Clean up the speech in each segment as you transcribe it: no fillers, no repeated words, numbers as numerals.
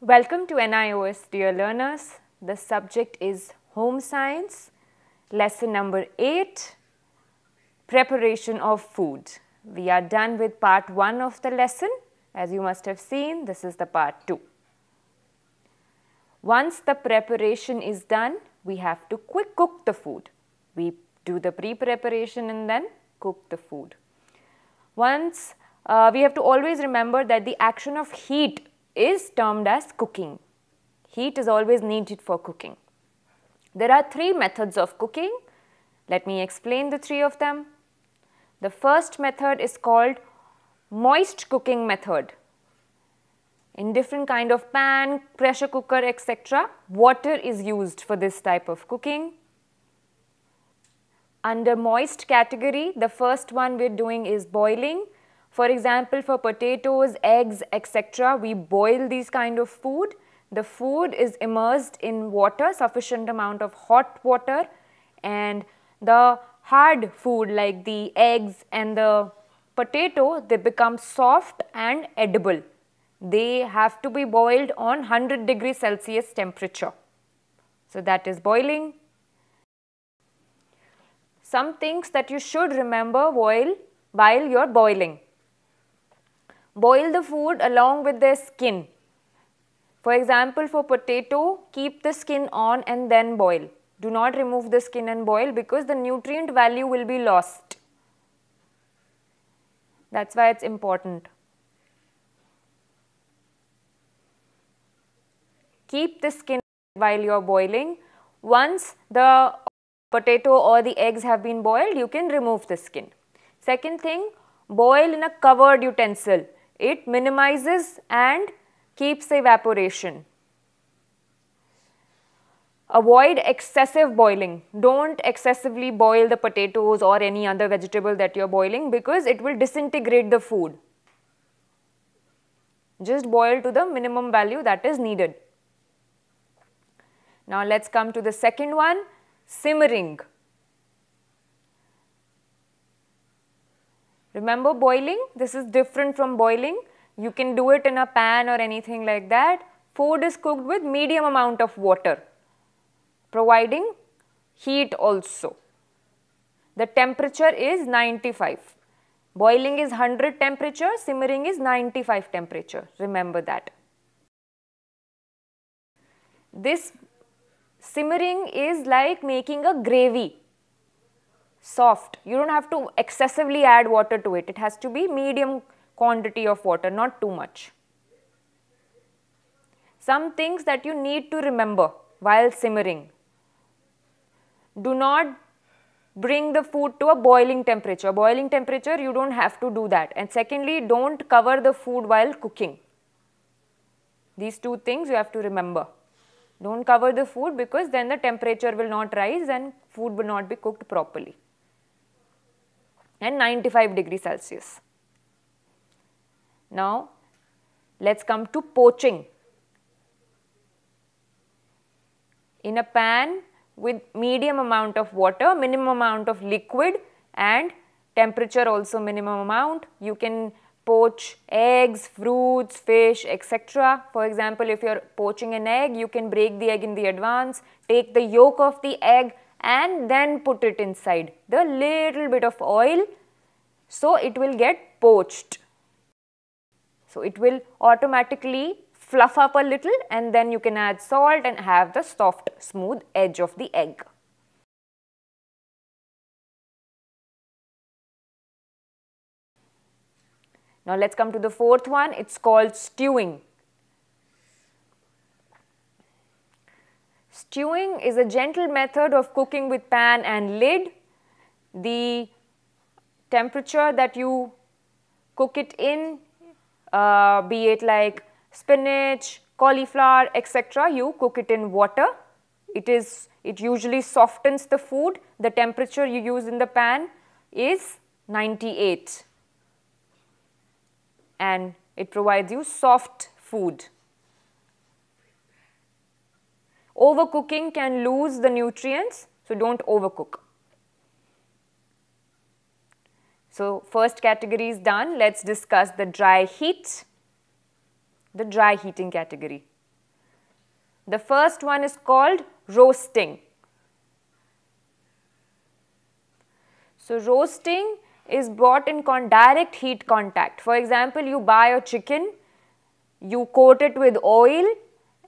Welcome to NIOS, dear learners. The subject is Home Science, lesson number 8, Preparation of Food. We are done with part 1 of the lesson. As you must have seen, this is the part 2. Once the preparation is done, we have to quick cook the food. We do the pre-preparation and then cook the food. Once, we have to always remember that the action of heat is termed as cooking. Heat is always needed for cooking. There are 3 methods of cooking. Let me explain the 3 of them. The first method is called moist cooking method. In different kind of pan, pressure cooker, etc., water is used for this type of cooking. Under moist category, the first one we are doing is boiling. For example, for potatoes, eggs, etc., we boil these kind of food. The food is immersed in water, sufficient amount of hot water, and the hard food like the eggs and the potato, they become soft and edible. They have to be boiled on 100 degrees Celsius temperature. So that is boiling. Some things that you should remember while you are boiling. Boil the food along with their skin. For example, for potato, keep the skin on and then boil. Do not remove the skin and boil because the nutrient value will be lost. That's why it's important. Keep the skin while you are boiling. Once the potato or the eggs have been boiled, you can remove the skin. Second thing, boil in a covered utensil. It minimizes and keeps evaporation. Avoid excessive boiling. Don't excessively boil the potatoes or any other vegetable that you are boiling because it will disintegrate the food. Just boil to the minimum value that is needed. Now let's come to the second one, simmering. Remember boiling? This is different from boiling. You can do it in a pan or anything like that. Food is cooked with medium amount of water, providing heat also. The temperature is 95. Boiling is 100 temperature, simmering is 95 temperature. Remember that. This simmering is like making a gravy. Soft. You don't have to excessively add water to it. It has to be medium quantity of water, not too much. Some things that you need to remember while simmering. Do not bring the food to a boiling temperature. Boiling temperature, you don't have to do that. And secondly, don't cover the food while cooking. These 2 things you have to remember. Don't cover the food because then the temperature will not rise and food will not be cooked properly. And 95 degrees Celsius. Now, let's come to poaching. In a pan with medium amount of water, minimum amount of liquid and temperature also minimum amount, you can poach eggs, fruits, fish, etc. For example, if you are poaching an egg, you can break the egg in the advance, take the yolk of the egg and then put it inside the little bit of oil, so it will get poached. So it will automatically fluff up a little and then you can add salt and have the soft, smooth edge of the egg. Now let's come to the fourth one. It's called stewing. Stewing is a gentle method of cooking with pan and lid. The temperature that you cook it in, be it like spinach, cauliflower, etc., you cook it in water. It usually softens the food. The temperature you use in the pan is 98. And it provides you soft food. Overcooking can lose the nutrients, so don't overcook. So first category is done. Let's discuss the dry heat, the dry heating category. The first one is called roasting. So roasting is brought in direct heat contact. For example, you buy a chicken, you coat it with oil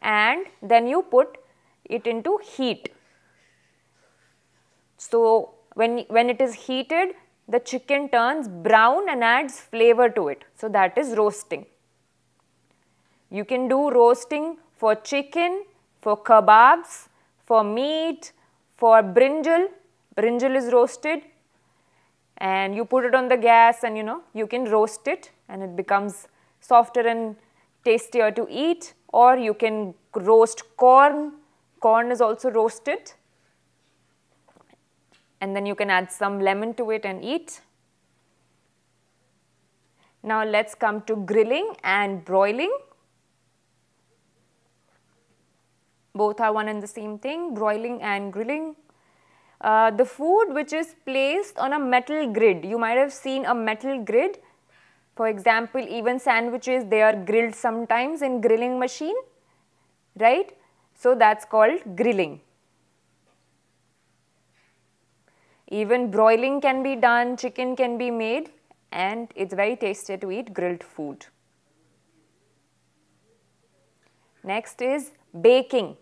and then you put it into heat. So when it is heated, the chicken turns brown and adds flavor to it. So that is roasting. You can do roasting for chicken, for kebabs, for meat, for brinjal. Brinjal is roasted and you put it on the gas and you can roast it and it becomes softer and tastier to eat. Or you can roast corn. Corn is also roasted. And then you can add some lemon to it and eat. Now let's come to grilling and broiling. Both are one and the same thing, broiling and grilling. The food which is placed on a metal grid, you might have seen a metal grid. For example, even sandwiches, they are grilled sometimes in grilling machine, right? So that's called grilling. Even broiling can be done, chicken can be made, and it's very tasty to eat grilled food. Next is baking.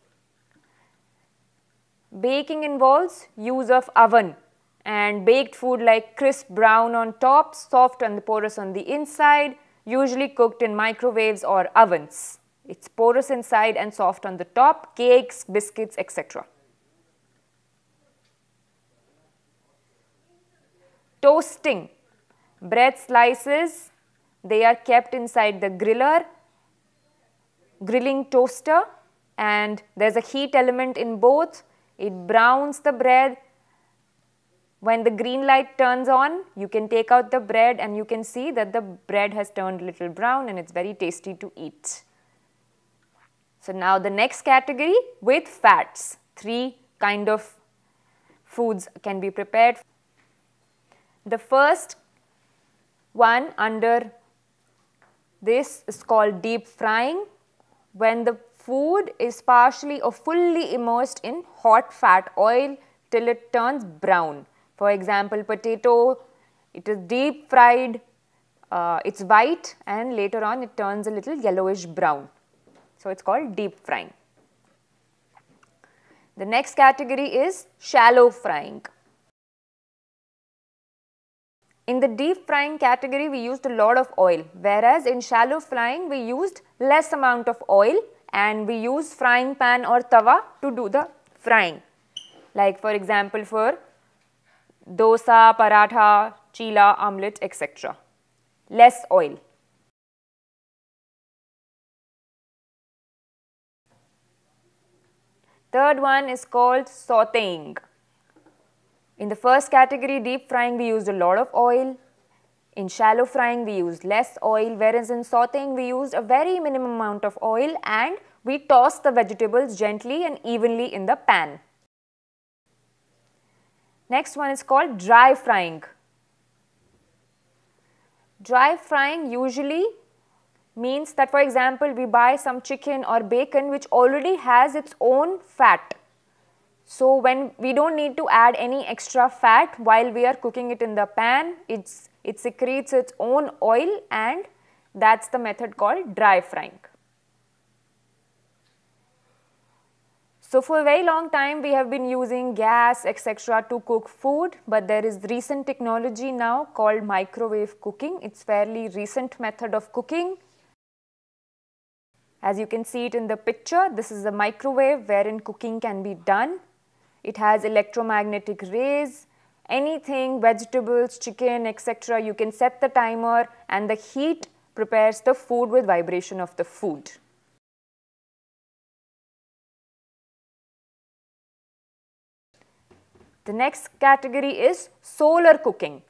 Baking involves use of oven and baked food like crisp brown on top, soft and porous on the inside, usually cooked in microwaves or ovens. It's porous inside and soft on the top, cakes, biscuits, etc. Toasting. Bread slices, they are kept inside the grilling toaster, and there's a heat element in both. It browns the bread. When the green light turns on, you can take out the bread and you can see that the bread has turned a little brown and it's very tasty to eat. So now the next category with fats. 3 kind of foods can be prepared. The first one under this is called deep frying, when the food is partially or fully immersed in hot fat oil till it turns brown. For example, potato, it is deep fried, it's white and later on it turns a little yellowish brown. So it's called deep frying. The next category is shallow frying. In the deep frying category, we used a lot of oil, whereas in shallow frying, we used less amount of oil and we use frying pan or tawa to do the frying. Like for example, for dosa, paratha, chila, omelette, etc. Less oil. Third one is called sauteing. In the first category, deep frying, we used a lot of oil. In shallow frying, we used less oil, whereas in sauteing, we used a very minimum amount of oil and we tossed the vegetables gently and evenly in the pan. Next one is called dry frying. Dry frying usually means that, for example, we buy some chicken or bacon which already has its own fat. So when we don't need to add any extra fat while we are cooking it in the pan, it secretes its own oil, and that's the method called dry frying. So for a very long time we have been using gas etc. to cook food, but there is recent technology now called microwave cooking. It's fairly recent method of cooking. As you can see it in the picture, this is a microwave wherein cooking can be done. It has electromagnetic rays, anything, vegetables, chicken, etc. You can set the timer and the heat prepares the food with vibration of the food. The next category is solar cooking.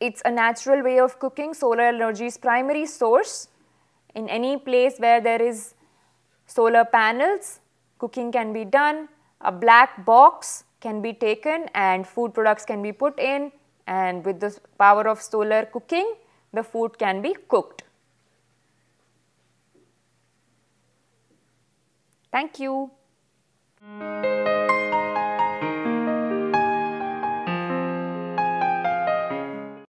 It's a natural way of cooking. Solar energy is primary source. In any place where there is solar panels, cooking can be done. A black box can be taken and food products can be put in, and with the power of solar cooking, the food can be cooked. Thank you.